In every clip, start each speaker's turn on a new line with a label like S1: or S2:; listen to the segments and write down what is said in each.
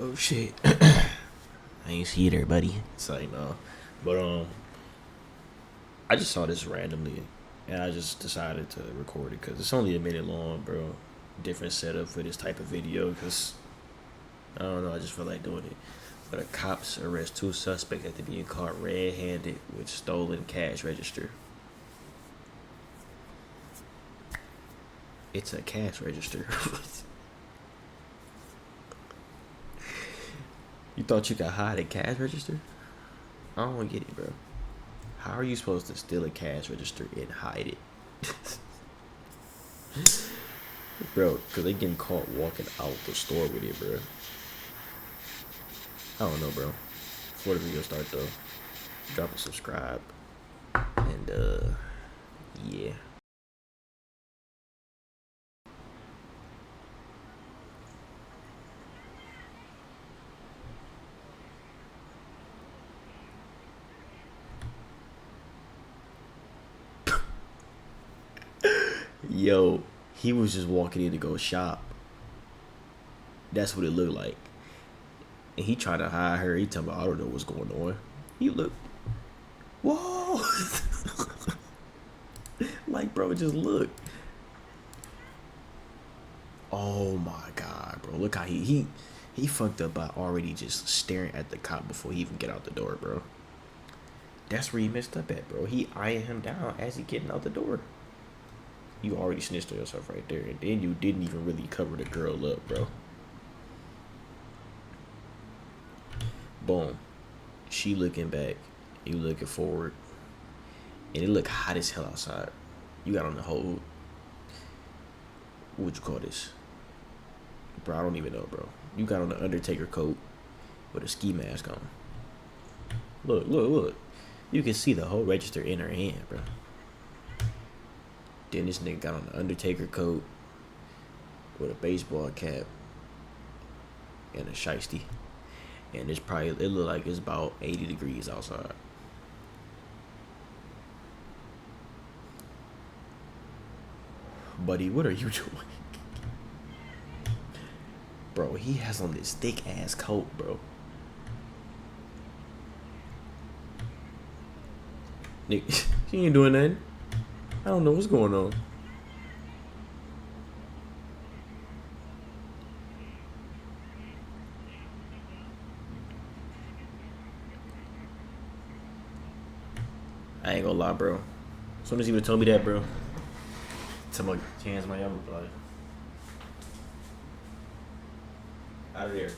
S1: Oh shit. I ain't see it there, buddy. It's like no. But I just saw this randomly and I just decided to record it because it's only a minute long, bro. Different setup for this type of video because I don't know, I just feel like doing it. But the cops arrest two suspects after being caught red-handed with stolen cash register. It's a cash register. You thought you could hide a cash register? I don't get it, bro. How are you supposed to steal a cash register and hide it? Bro, because they getting caught walking out the store with it, bro. I don't know, bro. Before the video start, though, drop a subscribe. And, yeah. Yo, he was just walking in to go shop. That's what it looked like. And he tried to hide her. He talking about, I don't know what's going on. He look, whoa. Like, bro, just look. Oh my god, bro. Look how he fucked up by already just staring at the cop before he even get out the door, bro. That's where he messed up at, bro. He eyeing him down as he getting out the door. You already snitched on yourself right there. And then you didn't even really cover the girl up, bro. Boom. She looking back. You looking forward. And it look hot as hell outside. You got on the whole... What would you call this? Bro, I don't even know, bro. You got on the Undertaker coat with a ski mask on. Look, look, look. You can see the whole register in her hand, bro. Then this nigga got on the Undertaker coat with a baseball cap and a shiesty. And it's probably, it look like it's about 80 degrees outside. Buddy, what are you doing? Bro, he has on this thick ass coat, bro. Nick, he ain't doing nothing. I don't know what's going on. I ain't gonna lie, bro. Someone's even told me that, bro. Tell my hands my young reply. Out of there.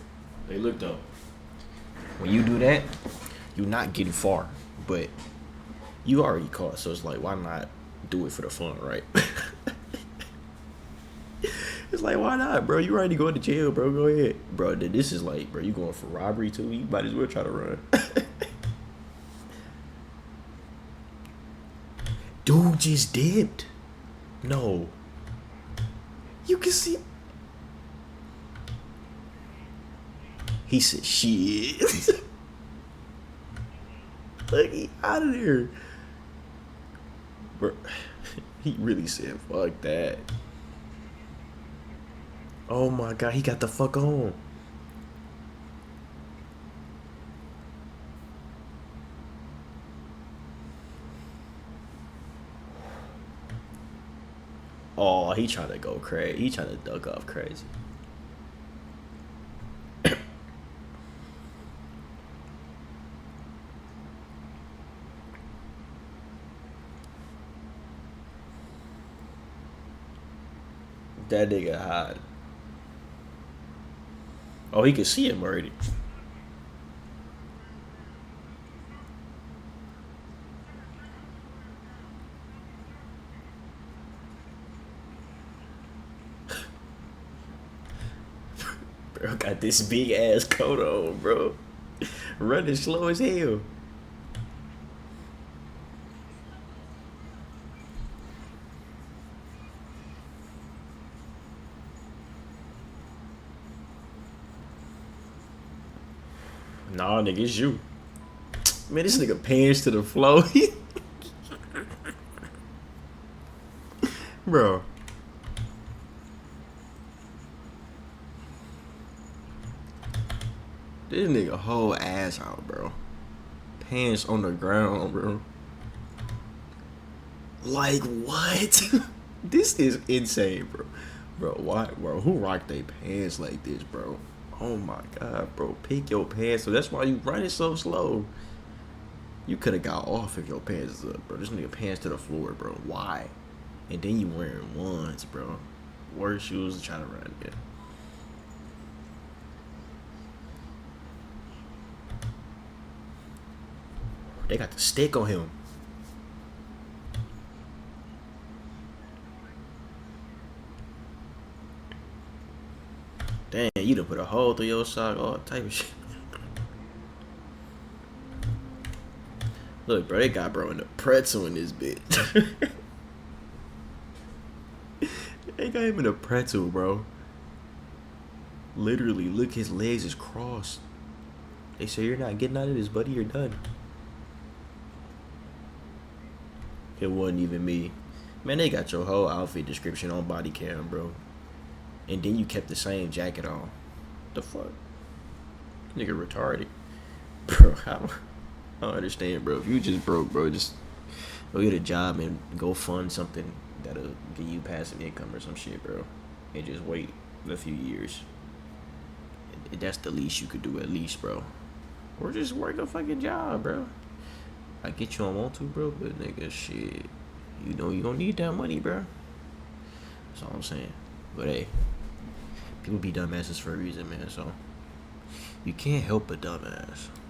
S1: Hey, look though. When you do that, you're not getting far, but you already caught, so it's like, why not do it for the fun, right? It's like, why not, bro? You already going to jail, bro. Go ahead, bro. This is like, bro, you going for robbery too? You might as well try to run. Dude just dipped. No. You can see. He said, shit. Look, he out of there. Bro, he really said, fuck that. Oh my god, he got the fuck on. Oh, he trying to go crazy. He trying to duck off crazy. That nigga hot. Oh, he can see him already. Bro got this big ass coat on, bro. Running slow as hell. Nah, nigga, it's you. Man, this nigga pants to the floor. Bro. This nigga whole ass out, bro. Pants on the ground, bro. Like what? This is insane, bro. Bro, why, bro? Who rocked their pants like this, bro? Oh my god, bro. Pick your pants. So that's why you running so slow. You could have got off if your pants is up, bro. This nigga pants to the floor, bro. Why? And then you wearing ones, bro. Worst shoes to try to run in. They got the stick on him. Damn, you done put a hole through your sock, all type of shit. Look, bro, they got bro in the pretzel in this bitch. They got him in a pretzel, bro. Literally, look, his legs is crossed. They say you're not getting out of this, buddy. You're done. It wasn't even me. Man, they got your whole outfit description on body cam, bro. And then you kept the same jacket on. The fuck? Nigga retarded. Bro, how? I don't understand, bro. If you just broke, bro, just go get a job and go fund something that'll give you passive income or some shit, bro. And just wait a few years. That's the least you could do, at least, bro. Or just work a fucking job, bro. I get you on want to, bro, but nigga, shit. You know you don't need that money, bro. That's all I'm saying. But hey, people be dumbasses for a reason, man. So you can't help but dumbass.